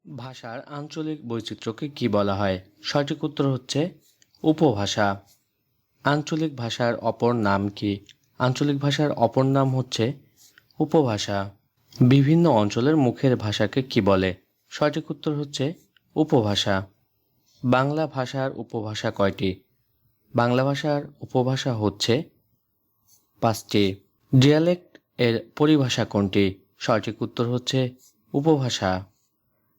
ভাষার আঞ্চলিক বৈচিত্র্যকে কি বলা হয়? সঠিক উত্তর হচ্ছে উপভাষা। আঞ্চলিক ভাষার অপর নাম কি? আঞ্চলিক ভাষার অপর নাম হচ্ছে উপভাষা। বিভিন্ন অঞ্চলের মুখের ভাষাকে কি বলে? সঠিক উত্তর হচ্ছে উপভাষা। বাংলা ভাষার উপভাষা কয়টি? বাংলা ভাষার উপভাষা হচ্ছে 5টি। ডিয়ালেক্ট এর পরিভাষা কোনটি? সঠিক উত্তর হচ্ছে উপভাষা।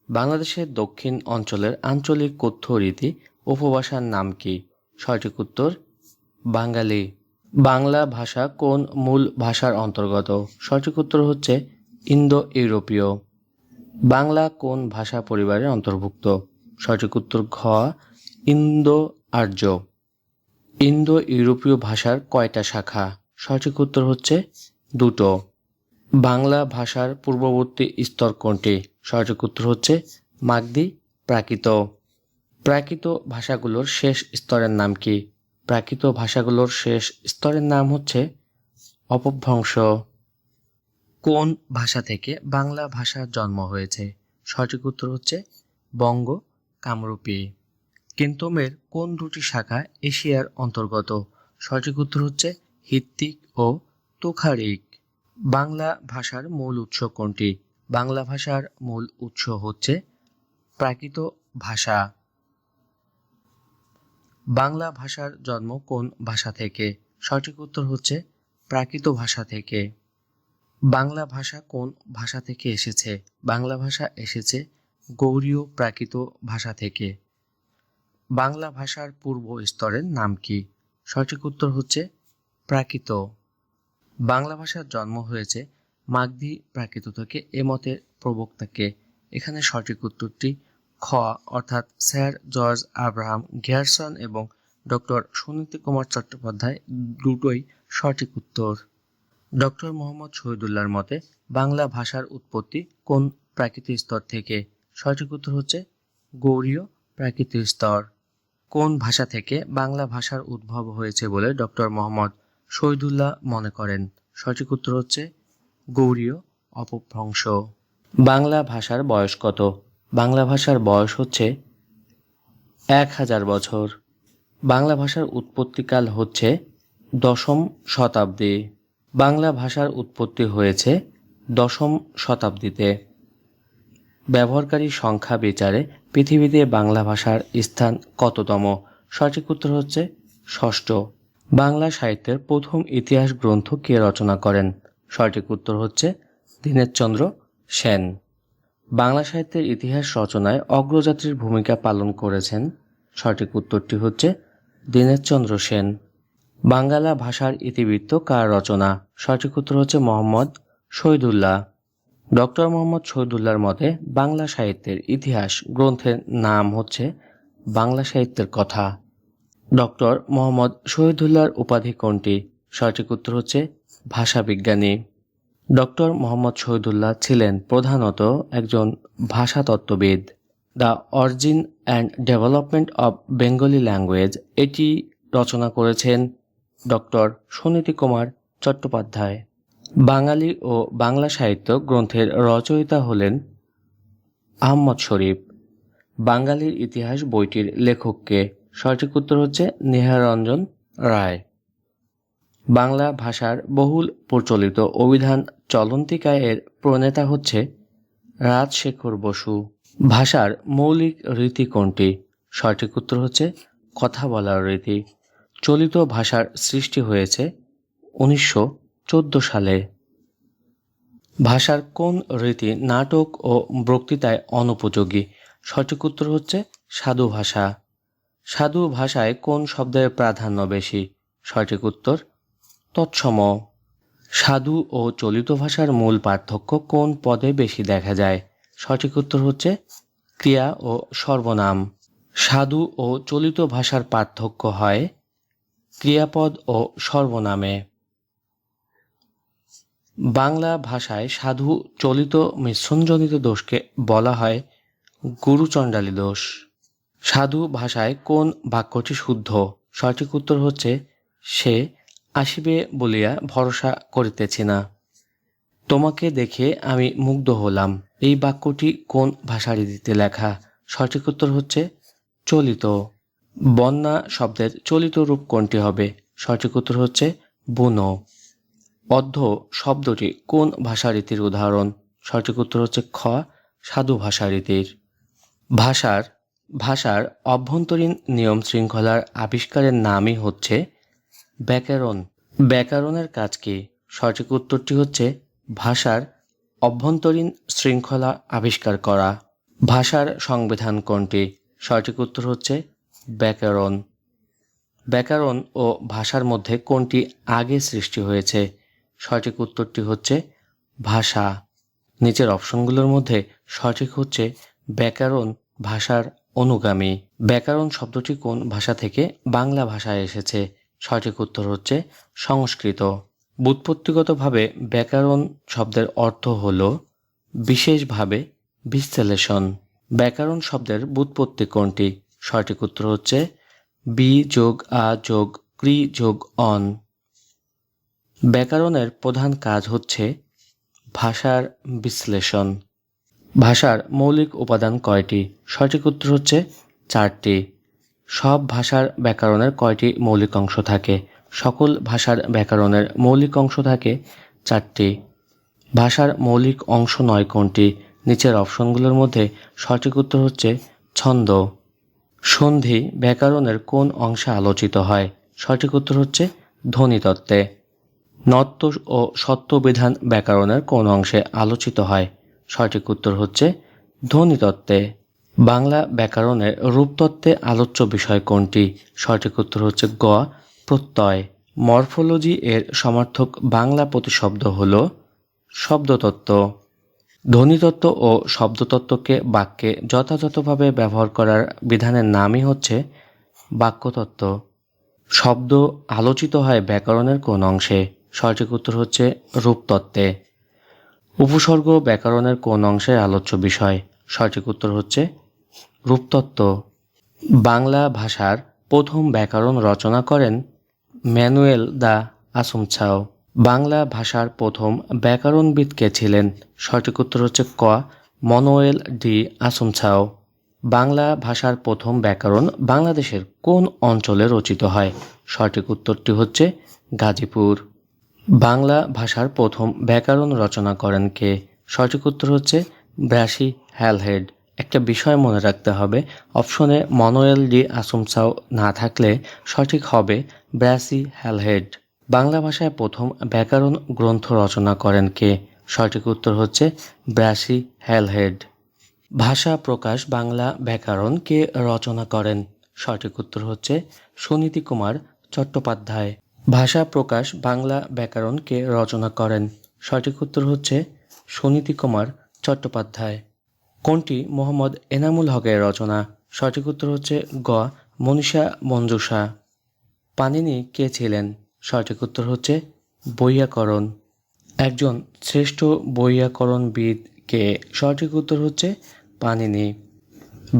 বাংলাদেশের দক্ষিণ অঞ্চলের আঞ্চলিক কথ্য রীতি উপভাষার নাম কি? সঠিক উত্তর বাঙালি। বাংলা ভাষা কোন মূল ভাষার অন্তর্গত? সঠিক উত্তর হচ্ছে ইন্দো ইউরোপীয়। বাংলা কোন ভাষা পরিবারের অন্তর্ভুক্ত? সঠিক উত্তর ঘ ইন্দো আর্য। ইন্দো ইউরোপীয় ভাষার কয়টা শাখা? সঠিক উত্তর হচ্ছে 2টো। বাংলা ভাষার পূর্ববর্তী স্তর কোনটি? সঠিক উত্তর হচ্ছে মাগধি প্রাকৃত। প্রাকৃত ভাষাগুলোর শেষ স্তরের নাম কি? প্রাকৃত ভাষাগুলোর শেষ স্তরের নাম হচ্ছে অপভ্রংশ। কোন ভাষা থেকে বাংলা ভাষার জন্ম হয়েছে? সঠিক উত্তর হচ্ছে বঙ্গ কামরূপী। কেন্তমের কোন দুটি শাখা এশিয়ার অন্তর্গত? সঠিক উত্তর হচ্ছে হিত্তিক ও তুখারিক। বাংলা ভাষার মূল উৎস কোনটি? বাংলা ভাষার মূল উৎস হচ্ছে প্রাকৃত ভাষা। বাংলা ভাষার জন্ম কোন ভাষা থেকে? সঠিক উত্তর হচ্ছে প্রাকৃত ভাষা থেকে। বাংলা ভাষা কোন ভাষা থেকে এসেছে? বাংলা ভাষা এসেছে গৌড়ীয় প্রাকৃত ভাষা থেকে। বাংলা ভাষার পূর্ব স্তরের নাম কি? সঠিক উত্তর হচ্ছে প্রাকৃত। বাংলা ভাষার জন্ম হয়েছে মাগধি প্রাকৃত থেকে, এ মতের প্রবক্তাকে। এখানে সঠিক উত্তরটি খ অর্থাৎ স্যার জর্জ আব্রাহাম গ্যারসন এবং ডক্টর সুনীতি কুমার চট্টোপাধ্যায় দুটোই সঠিক উত্তর। ডক্টর মোহাম্মদ শহীদুল্লাহর মতে বাংলা ভাষার উৎপত্তি কোন প্রাকৃতিক স্তর থেকে? সঠিক উত্তর হচ্ছে গৌড়ীয় প্রাকৃতিক স্তর। কোন ভাষা থেকে বাংলা ভাষার উদ্ভব হয়েছে বলে ডক্টর মোহাম্মদ শহীদুল্লাহ মনে করেন? সঠিক উত্তর হচ্ছে গৌড়ীয় অপভ্রংশ। বাংলা ভাষার বয়স কত? বাংলা ভাষার বয়স হচ্ছে 1000 বছর। বাংলা ভাষার উৎপত্তিকাল হচ্ছে 10ম শতাব্দী। বাংলা ভাষার উৎপত্তি হয়েছে 10ম শতাব্দীতে। ব্যবহারকারী সংখ্যা বিচারে পৃথিবীতে বাংলা ভাষার স্থান কততম? সঠিক উত্তর হচ্ছে 6ষ্ঠ। বাংলা সাহিত্যের প্রথম ইতিহাস গ্রন্থ কে রচনা করেন? সঠিক উত্তর হচ্ছে দীনেশচন্দ্র সেন। বাংলা সাহিত্যের ইতিহাস রচনায় অগ্রযাত্রীর ভূমিকা পালন করেছেন? সঠিক উত্তরটি হচ্ছে দীনেশচন্দ্র সেন। বাংলা ভাষার ইতিবৃত্ত কার রচনা? সঠিক উত্তর হচ্ছে মোহাম্মদ শহীদুল্লাহ। ডক্টর মোহাম্মদ শহীদুল্লাহর মতে বাংলা সাহিত্যের ইতিহাস গ্রন্থের নাম হচ্ছে বাংলা সাহিত্যের কথা। ডক্টর মোহাম্মদ শহীদুল্লাহর উপাধি কোনটি? সঠিক উত্তর হচ্ছে ভাষাবিজ্ঞানী। ডক্টর মোহাম্মদ শহীদুল্লাহ ছিলেন প্রধানত একজন ভাষাতত্ত্ববিদ। The origin and development of Bengali language এটি রচনা করেছেন ডক্টর সুনীতি কুমার চট্টোপাধ্যায়। বাঙালি ও বাংলা সাহিত্য গ্রন্থের রচয়িতা হলেন আহমদ শরীফ। বাঙালির ইতিহাস বইটির লেখককে? সঠিক উত্তর হচ্ছে নেহারঞ্জন রায়। বাংলা ভাষার বহুল প্রচলিত অভিধান চলন্তিকা এর প্রণেতা হচ্ছে রাজশেখর বসু। ভাষার মৌলিক রীতি কোনটি? সঠিক উত্তর হচ্ছে কথা বলার রীতি। চলিত ভাষার সৃষ্টি হয়েছে 1914 সালে। ভাষার কোন রীতি নাটক ও বক্তৃতায় অনুপযোগী? সঠিক উত্তর হচ্ছে সাধু ভাষা। সাধু ভাষায় কোন শব্দের প্রাধান্য বেশি? সঠিক উত্তর তৎসম। সাধু ও চলিত ভাষার মূল পার্থক্য কোন পদে বেশি দেখা যায়? সঠিক উত্তর হচ্ছে ক্রিয়া ও সর্বনাম। সাধু ও চলিত ভাষার পার্থক্য হয় ক্রিয়াপদ ও সর্বনামে। বাংলা ভাষায় সাধু চলিত মিশ্রণজনিত দোষকে বলা হয় গুরুচণ্ডালী দোষ। সাধু ভাষায় কোন বাক্যটি শুদ্ধ? সঠিক উত্তর হচ্ছে সে আসিবে বলিয়া ভরসা করিতেছি না। তোমাকে দেখে আমি মুগ্ধ হলাম। এই বাক্যটি কোন ভাষারীতিতে লেখা? সঠিক উত্তর হচ্ছে চলিত। বন্যা শব্দের চলিত রূপ কোনটি হবে? সঠিক উত্তর হচ্ছে বুনো। অর্ধ শব্দটি কোন ভাষারীতির উদাহরণ? সঠিক উত্তর হচ্ছে খ সাধু ভাষারীতির। ভাষার ভাষার অভ্যন্তরীণ নিয়ম শৃঙ্খলার আবিষ্কারের নামই হচ্ছে ব্যাকরণ। ব্যাকরণের কাজ কি? সঠিক উত্তরটি হচ্ছে ভাষার অভ্যন্তরীণ শৃঙ্খলা আবিষ্কার করা। ভাষার সংবিধান কোনটি? সঠিক উত্তর হচ্ছে ব্যাকরণ। ব্যাকরণ ও ভাষার মধ্যে কোনটি আগে সৃষ্টি হয়েছে? সঠিক উত্তরটি হচ্ছে ভাষা। নিচের অপশনগুলোর মধ্যে সঠিক হচ্ছে ব্যাকরণ ভাষার অনুগামী। ব্যাকরণ শব্দটি কোন ভাষা থেকে বাংলা ভাষায় এসেছে? সঠিক উত্তর হচ্ছে সংস্কৃত। ব্যুৎপত্তিগতভাবে ব্যাকরণ শব্দের অর্থ হল বিশেষভাবে বিশ্লেষণ। ব্যাকরণ শব্দের ব্যুৎপত্তি কোনটি? সঠিক উত্তর হচ্ছে বি যোগ আ যোগ ক্রি যোগ অন। ব্যাকরণের প্রধান কাজ হচ্ছে ভাষার বিশ্লেষণ। ভাষার মৌলিক উপাদান কয়টি? সঠিক উত্তর হচ্ছে 4টি। সব ভাষার ব্যাকরণের কয়টি মৌলিক অংশ থাকে? সকল ভাষার ব্যাকরণের মৌলিক অংশ থাকে 4টি। ভাষার মৌলিক অংশ নয় কোনটি? নিচের অপশনগুলোর মধ্যে সঠিক উত্তর হচ্ছে ছন্দ। সন্ধি ব্যাকরণের কোন অংশে আলোচিত হয়? সঠিক উত্তর হচ্ছে ধ্বনিতত্ত্বে। নত্ব ও সত্যবিধান ব্যাকরণের কোন অংশে আলোচিত হয়? সঠিক উত্তর হচ্ছে ধ্বনিতত্ত্বে। বাংলা ব্যাকরণের রূপতত্ত্বে আলোচ্য বিষয় কোনটি? সঠিক উত্তর হচ্ছে গ প্রত্যয়। মরফোলজি এর সমার্থক বাংলা প্রতিশব্দ হল শব্দতত্ত্ব। ধ্বনিতত্ত্ব ও শব্দতত্ত্বকে বাক্যে যথাযথভাবে ব্যবহার করার বিধানের নামই হচ্ছে বাক্যতত্ত্ব। শব্দ আলোচিত হয় ব্যাকরণের কোন অংশে? সঠিক উত্তর হচ্ছে রূপতত্ত্বে। উপসর্গ ব্যাকরণের কোন অংশের আলোচ্য বিষয়? সঠিক উত্তর হচ্ছে রূপতত্ত্ব। বাংলা ভাষার প্রথম ব্যাকরণ রচনা করেন ম্যানুয়েল দা আসুমছাও। বাংলা ভাষার প্রথম ব্যাকরণবিদ কে ছিলেন? সঠিক উত্তর হচ্ছে ক মনোয়েল ডি আসুমছাও। বাংলা ভাষার প্রথম ব্যাকরণ বাংলাদেশের কোন অঞ্চলে রচিত হয়? সঠিক উত্তরটি হচ্ছে গাজীপুর। বাংলা ভাষার প্রথম ব্যাকরণ রচনা করেন কে? সঠিক উত্তর হচ্ছে ব্রাসি হ্যালহেড। একটা বিষয় মনে রাখতে হবে, অপশনে মনোয়েল ডি আসুমছাও না থাকলে সঠিক হবে ব্রাসি হ্যালহেড। বাংলা ভাষায় প্রথম ব্যাকরণ গ্রন্থ রচনা করেন কে? সঠিক উত্তর হচ্ছে ব্রাসি হ্যালহেড। ভাষা প্রকাশ বাংলা ব্যাকরণ কে রচনা করেন? সঠিক উত্তর হচ্ছে সুনীতি কুমার চট্টোপাধ্যায়। ভাষা প্রকাশ বাংলা ব্যাকরণ কে রচনা করেন? সঠিক উত্তর হচ্ছে সুনীতি কুমার চট্টোপাধ্যায়। কোনটি মোহাম্মদ এনামুল হকের রচনা? সঠিক উত্তর হচ্ছে গ মনীষা মঞ্জুষা। পাণিনি কে ছিলেন? সঠিক উত্তর হচ্ছে বৈয়াকরণ। একজন শ্রেষ্ঠ বৈয়াকরণবিদ কে? সঠিক উত্তর হচ্ছে পাণিনি।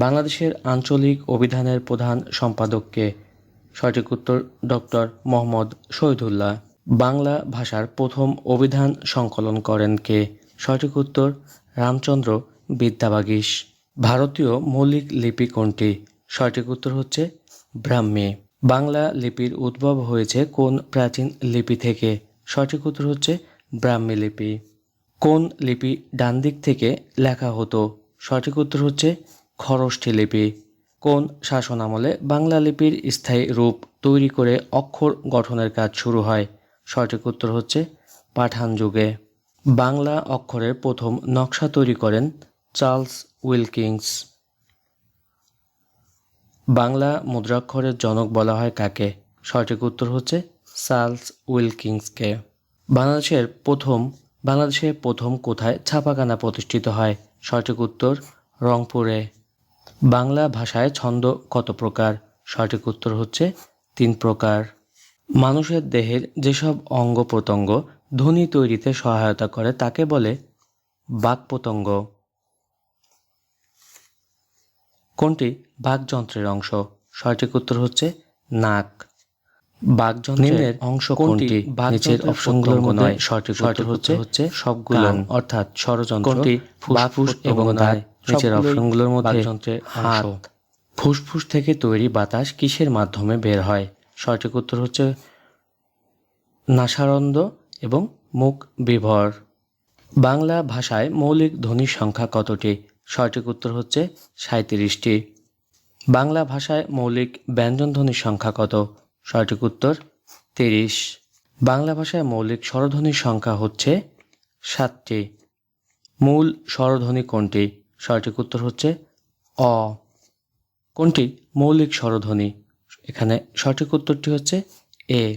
বাংলাদেশের আঞ্চলিক অভিধানের প্রধান সম্পাদক কে? সঠিক উত্তর ডক্টর মোহাম্মদ শহীদুল্লাহ। বাংলা ভাষার প্রথম অভিধান সংকলন করেন কে? সঠিক উত্তর রামচন্দ্র বিদ্যাবাগীশ। ভারতীয় মৌলিক লিপি কোনটি? সঠিক উত্তর হচ্ছে ব্রাহ্মী। বাংলা লিপির উদ্ভব হয়েছে কোন প্রাচীন লিপি থেকে? সঠিক উত্তর হচ্ছে ব্রাহ্মী লিপি। কোন লিপি ডান দিক থেকে লেখা হতো? সঠিক উত্তর হচ্ছে খরষ্ঠী লিপি। কোন শাসনামলে বাংলা লিপির স্থায়ী রূপ তৈরি করে অক্ষর গঠনের কাজ শুরু হয়? সঠিক উত্তর হচ্ছে পাঠান যুগে। বাংলা অক্ষরের প্রথম নকশা তৈরি করেন চার্লস উইলকিন্স। বাংলা মুদ্রাক্ষরের জনক বলা হয় কাকে? সঠিক উত্তর হচ্ছে চার্লস উইলকিন্সকে। বাংলাদেশের প্রথম কোথায় ছাপাখানা প্রতিষ্ঠিত হয়? সঠিক উত্তর রংপুরে। বাংলা ভাষায় ছন্দ কত প্রকার? সঠিক উত্তর হচ্ছে 3 প্রকার। মানুষের দেহের যেসব অঙ্গ প্রত্যঙ্গ ধ্বনি তৈরিতে সহায়তা করে তাকে বলে বাকপতঙ্গ। কোনটি বাকযন্ত্রের অংশ? সঠিক উত্তর হচ্ছে নাক। বাকযন্ত্রের অংশ কোনটি? নিচের অপশনগুলোর মধ্যে সঠিক উত্তর হচ্ছে সবগুলো, অর্থাৎ ষড়যন্ত্র। কোনটি? ফুসফুস এবং দাঁত। নিচের অপশনগুলোর মধ্যে হাত। ফুসফুস থেকে তৈরি বাতাস কিসের মাধ্যমে বের হয়? সঠিক উত্তর হচ্ছে নাসারন্ধ্র এবং মুখ বিভর। বাংলা ভাষায় মৌলিক ধ্বনির সংখ্যা কতটি? সঠিক উত্তর হচ্ছে 37টি। বাংলা ভাষায় মৌলিক ব্যঞ্জনধ্বনির সংখ্যা কত? সঠিক উত্তর 30। বাংলা ভাষায় মৌলিক স্বরধ্বনির সংখ্যা হচ্ছে 7টি। মূল স্বরধ্বনি কোনটি? সঠিক উত্তর হচ্ছে অ। কোনটি মৌলিক স্বরধ্বনি? এখানে সঠিক উত্তরটি হচ্ছে এ।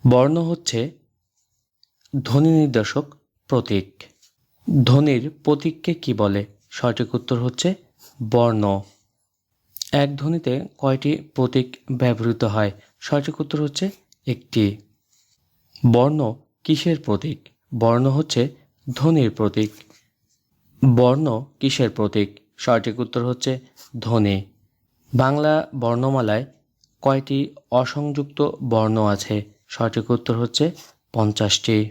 বর্ণ হচ্ছে ধ্বনি নির্দেশক প্রতীক। ধ্বনির প্রতীককে কি বলে? সঠিক উত্তর হচ্ছে বর্ণ। এক ধ্বনিতে কয়টি প্রতীক ব্যবহৃত হয়? সঠিক উত্তর হচ্ছে একটি। বর্ণ কিসের প্রতীক? বর্ণ হচ্ছে ধ্বনির প্রতীক। বর্ণ কিসের প্রতীক? সঠিক উত্তর হচ্ছে ধ্বনি। বাংলা বর্ণমালায় কয়টি অসংযুক্ত বর্ণ আছে? সঠিক উত্তর হচ্ছে 50টি।